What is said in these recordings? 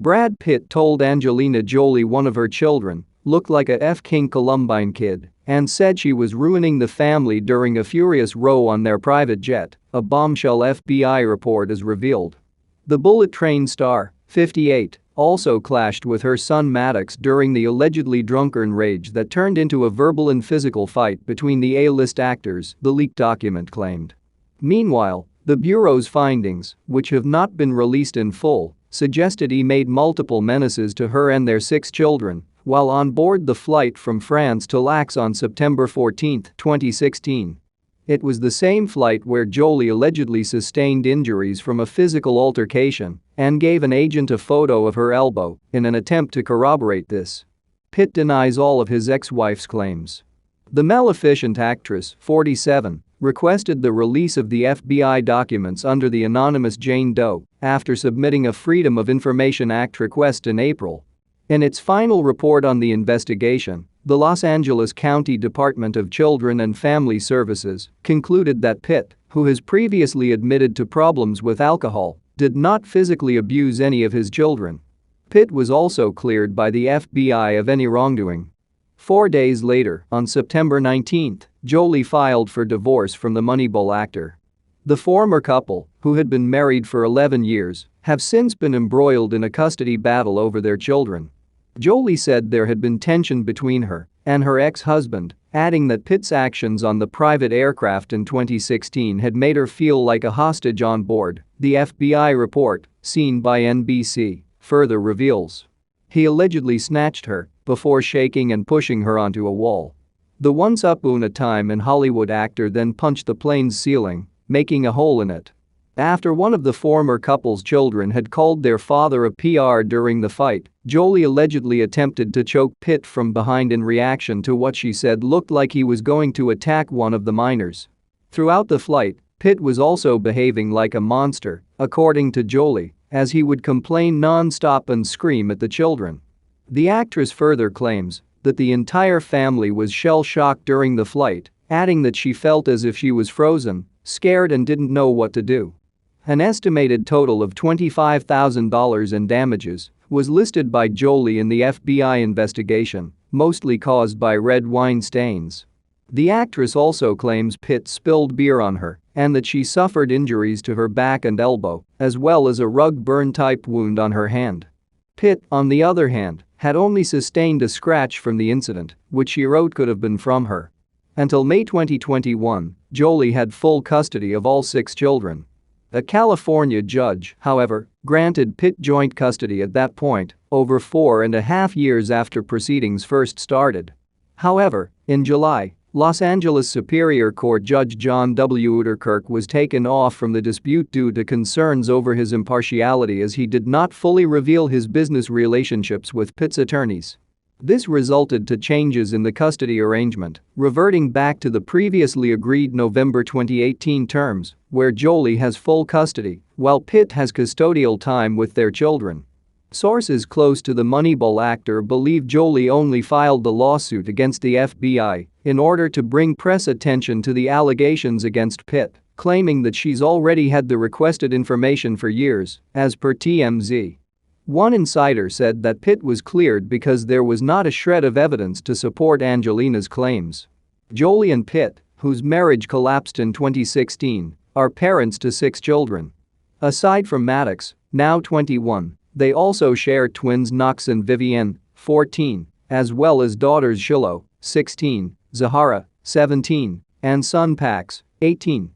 Brad Pitt told Angelina Jolie one of her children looked like a F-King Columbine kid and said she was ruining the family during a furious row on their private jet, a bombshell FBI report has revealed. The Bullet Train star, 58, also clashed with her son Maddox during the allegedly drunken rage that turned into a verbal and physical fight between the A-list actors, the leaked document claimed. Meanwhile, the Bureau's findings, which have not been released in full, suggested he made multiple menaces to her and their 6 children while on board the flight from France to Lax on September 14, 2016. It was the same flight where Jolie allegedly sustained injuries from a physical altercation and gave an agent a photo of her elbow in an attempt to corroborate this. Pitt denies all of his ex-wife's claims. The Maleficent actress, 47, requested the release of the FBI documents under the anonymous Jane Doe after submitting a Freedom of Information Act request in April. In its final report on the investigation, the Los Angeles County Department of Children and Family Services concluded that Pitt, who has previously admitted to problems with alcohol, did not physically abuse any of his children. Pitt was also cleared by the FBI of any wrongdoing. 4 days later, on September 19, Jolie filed for divorce from the Moneyball actor. The former couple, who had been married for 11 years, have since been embroiled in a custody battle over their children. Jolie said there had been tension between her and her ex-husband, adding that Pitt's actions on the private aircraft in 2016 had made her feel like a hostage on board, the FBI report, seen by NBC, further reveals. He allegedly snatched her before shaking and pushing her onto a wall. The once-upon-a-time in Hollywood actor then punched the plane's ceiling, making a hole in it. After one of the former couple's children had called their father a PR during the fight, Jolie allegedly attempted to choke Pitt from behind in reaction to what she said looked like he was going to attack one of the minors. Throughout the flight, Pitt was also behaving like a monster, according to Jolie, as he would complain non-stop and scream at the children. The actress further claims that the entire family was shell-shocked during the flight, adding that she felt as if she was frozen, scared and didn't know what to do. An estimated total of $25,000 in damages was listed by Jolie in the FBI investigation, mostly caused by red wine stains. The actress also claims Pitt spilled beer on her and that she suffered injuries to her back and elbow, as well as a rug burn-type wound on her hand. Pitt, on the other hand, had only sustained a scratch from the incident, which she wrote could have been from her. Until May 2021, Jolie had full custody of all 6 children. A California judge, however, granted Pitt joint custody at that point, over 4.5 years after proceedings first started. However, in July, Los Angeles Superior Court Judge John W. Uterkirk was taken off from the dispute due to concerns over his impartiality as he did not fully reveal his business relationships with Pitt's attorneys. This resulted to changes in the custody arrangement, reverting back to the previously agreed November 2018 terms, where Jolie has full custody, while Pitt has custodial time with their children. Sources close to the Moneyball actor believe Jolie only filed the lawsuit against the FBI in order to bring press attention to the allegations against Pitt, claiming that she's already had the requested information for years, as per TMZ. One insider said that Pitt was cleared because there was not a shred of evidence to support Angelina's claims. Jolie and Pitt, whose marriage collapsed in 2016, are parents to 6 children. Aside from Maddox, now 21, they also share twins Knox and Vivienne, 14, as well as daughters Shiloh, 16, Zahara, 17, and son Pax, 18.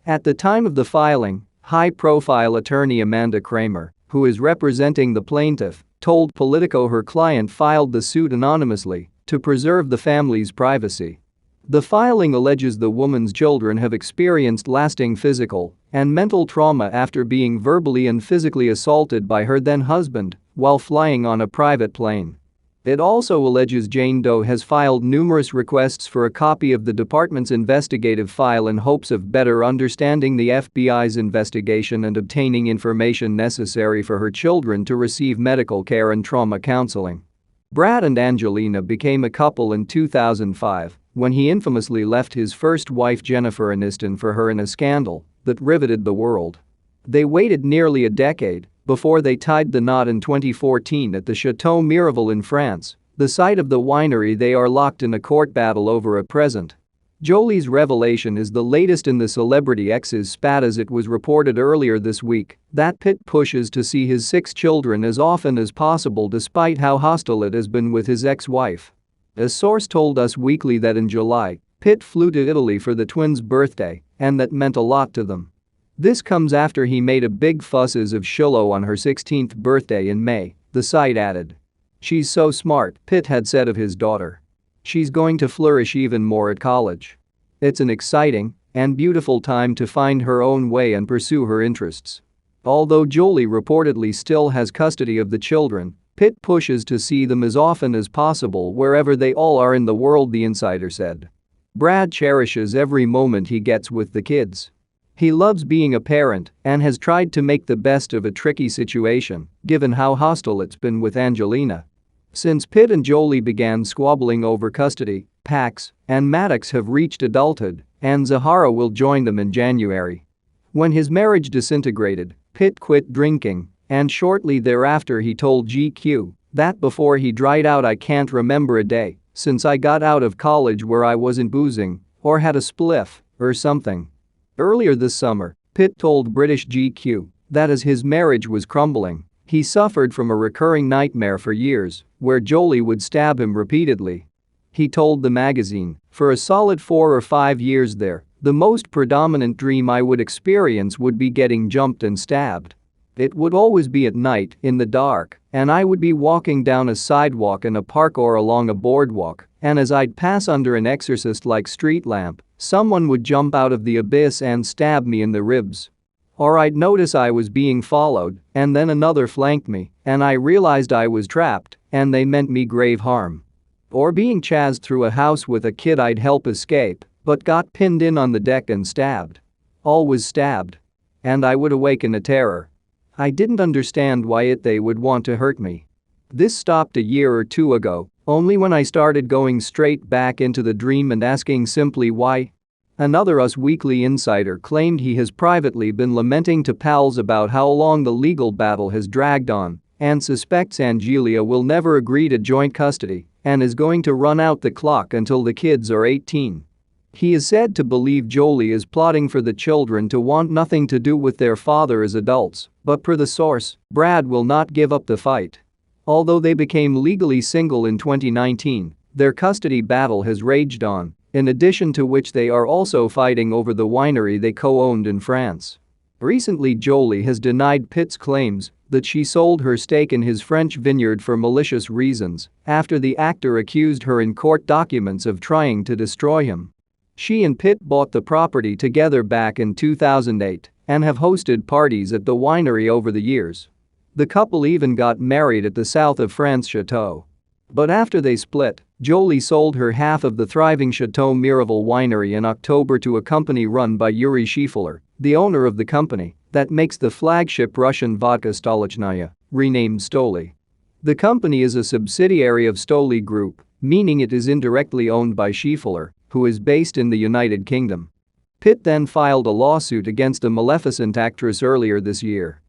At the time of the filing, high-profile attorney Amanda Kramer, who is representing the plaintiff, told Politico her client filed the suit anonymously to preserve the family's privacy. The filing alleges the woman's children have experienced lasting physical and mental trauma after being verbally and physically assaulted by her then-husband while flying on a private plane. It also alleges Jane Doe has filed numerous requests for a copy of the department's investigative file in hopes of better understanding the FBI's investigation and obtaining information necessary for her children to receive medical care and trauma counseling. Brad and Angelina became a couple in 2005 when he infamously left his first wife Jennifer Aniston for her in a scandal that riveted the world. They waited nearly a decade before they tied the knot in 2014 at the Chateau Miraval in France, the site of the winery. They are locked in a court battle over a present. Jolie's revelation is the latest in the celebrity ex's spat, as it was reported earlier this week that Pitt pushes to see his 6 children as often as possible despite how hostile it has been with his ex-wife. A source told Us Weekly that in July, Pitt flew to Italy for the twins' birthday, and that meant a lot to them. This comes after he made a big fuss of Shiloh on her 16th birthday in May, the site added. "She's so smart," Pitt had said of his daughter. "She's going to flourish even more at college. It's an exciting and beautiful time to find her own way and pursue her interests." Although Jolie reportedly still has custody of the children, Pitt pushes to see them as often as possible wherever they all are in the world, the insider said. Brad cherishes every moment he gets with the kids. He loves being a parent and has tried to make the best of a tricky situation, given how hostile it's been with Angelina. Since Pitt and Jolie began squabbling over custody, Pax and Maddox have reached adulthood, and Zahara will join them in January. When his marriage disintegrated, Pitt quit drinking, and shortly thereafter he told GQ that before he dried out, "I can't remember a day since I got out of college where I wasn't boozing or had a spliff or something." Earlier this summer, Pitt told British GQ that as his marriage was crumbling, he suffered from a recurring nightmare for years where Jolie would stab him repeatedly. He told the magazine, "For a solid 4 or 5 years there, the most predominant dream I would experience would be getting jumped and stabbed. It would always be at night, in the dark, and I would be walking down a sidewalk in a park or along a boardwalk, and as I'd pass under an exorcist-like street lamp, someone would jump out of the abyss and stab me in the ribs. Or I'd notice I was being followed, and then another flanked me, and I realized I was trapped, and they meant me grave harm. Or being chased through a house with a kid I'd help escape, but got pinned in on the deck and stabbed. Always stabbed. And I would awaken a terror. I didn't understand why they would want to hurt me. This stopped a year or 2 ago, only when I started going straight back into the dream and asking simply why." Another Us Weekly insider claimed he has privately been lamenting to pals about how long the legal battle has dragged on and suspects Angelina will never agree to joint custody and is going to run out the clock until the kids are 18. He is said to believe Jolie is plotting for the children to want nothing to do with their father as adults, but per the source, Brad will not give up the fight. Although they became legally single in 2019, their custody battle has raged on, in addition to which they are also fighting over the winery they co-owned in France. Recently, Jolie has denied Pitt's claims that she sold her stake in his French vineyard for malicious reasons after the actor accused her in court documents of trying to destroy him. She and Pitt bought the property together back in 2008 and have hosted parties at the winery over the years. The couple even got married at the south of France chateau. But after they split, Jolie sold her half of the thriving Chateau Miraval winery in October to a company run by Yuri Shifler, the owner of the company that makes the flagship Russian vodka Stolichnaya, renamed Stoli. The company is a subsidiary of Stoli Group, meaning it is indirectly owned by Shifler, who is based in the United Kingdom. Pitt then filed a lawsuit against a Maleficent actress earlier this year.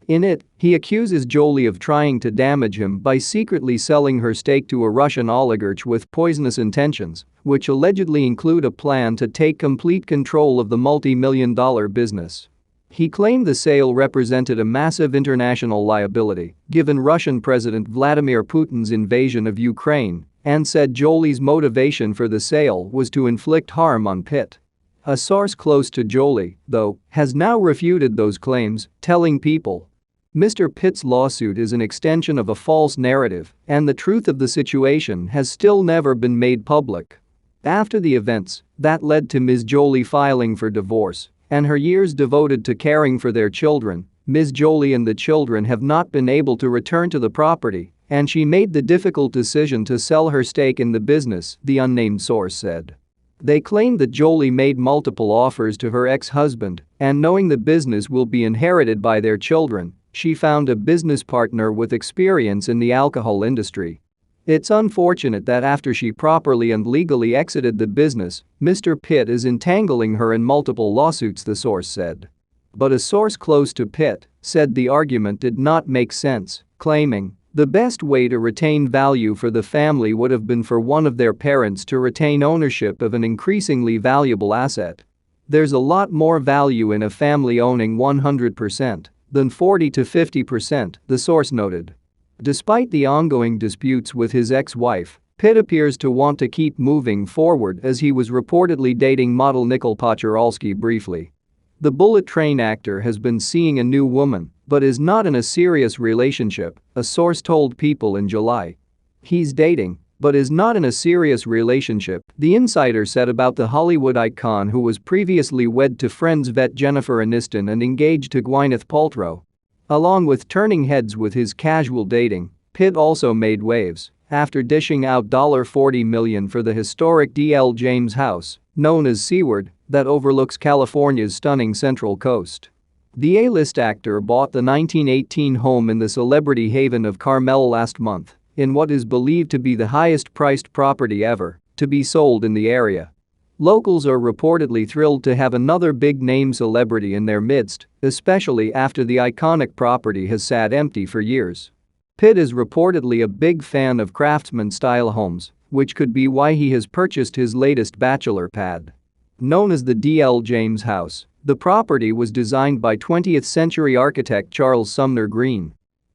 In it, he accuses Jolie of trying to damage him by secretly selling her stake to a Russian oligarch with poisonous intentions, which allegedly include a plan to take complete control of the multi-million-dollar business. He claimed the sale represented a massive international liability, given Russian President Vladimir Putin's invasion of Ukraine, and said Jolie's motivation for the sale was to inflict harm on Pitt. A source close to Jolie, though, has now refuted those claims, telling People, "Mr. Pitt's lawsuit is an extension of a false narrative, and the truth of the situation has still never been made public." After the events that led to Ms. Jolie filing for divorce and her years devoted to caring for their children, Ms. Jolie and the children have not been able to return to the property, and she made the difficult decision to sell her stake in the business, the unnamed source said. They claim that Jolie made multiple offers to her ex-husband, and knowing the business will be inherited by their children, she found a business partner with experience in the alcohol industry. It's unfortunate that after she properly and legally exited the business, Mr. Pitt is entangling her in multiple lawsuits, the source said. But a source close to Pitt said the argument did not make sense, claiming, "The best way to retain value for the family would have been for one of their parents to retain ownership of an increasingly valuable asset. There's a lot more value in a family owning 100% than 40 to 50%, the source noted. Despite the ongoing disputes with his ex-wife, Pitt appears to want to keep moving forward as he was reportedly dating model Nicole Pochoralski briefly. The Bullet Train actor has been seeing a new woman but is not in a serious relationship, a source told People in July. He's dating but is not in a serious relationship, the insider said about the Hollywood icon, who was previously wed to Friends vet Jennifer Aniston and engaged to Gwyneth Paltrow. Along with turning heads with his casual dating, Pitt also made waves after dishing out $40 million for the historic D.L. James house, known as Seaward, that overlooks California's stunning Central Coast. The A-list actor bought the 1918 home in the celebrity haven of Carmel last month, in what is believed to be the highest-priced property ever to be sold in the area. Locals are reportedly thrilled to have another big-name celebrity in their midst, especially after the iconic property has sat empty for years. Pitt is reportedly a big fan of craftsman-style homes, which could be why he has purchased his latest bachelor pad. Known as the D.L. James House, the property was designed by 20th-century architect Charles Sumner Green.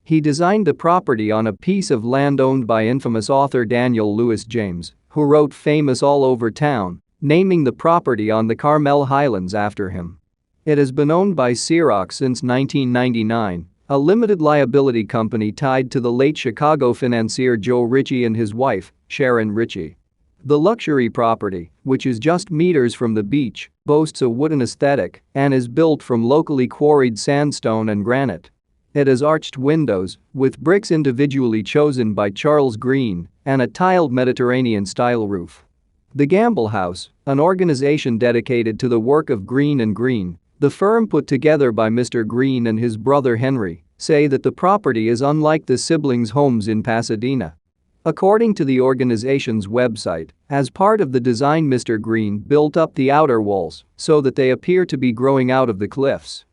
He designed the property on a piece of land owned by infamous author Daniel Lewis James, who wrote Famous All Over Town, naming the property on the Carmel Highlands after him. It has been owned by Xerox since 1999, a limited liability company tied to the late Chicago financier Joe Ritchie and his wife, Sharon Ritchie. The luxury property, which is just meters from the beach, boasts a wooden aesthetic and is built from locally quarried sandstone and granite. It has arched windows, with bricks individually chosen by Charles Green, and a tiled Mediterranean-style roof. The Gamble House, an organization dedicated to the work of Green & Green, the firm put together by Mr. Green and his brother Henry, say that the property is unlike the siblings' homes in Pasadena. According to the organization's website, as part of the design, Mr. Green built up the outer walls so that they appear to be growing out of the cliffs.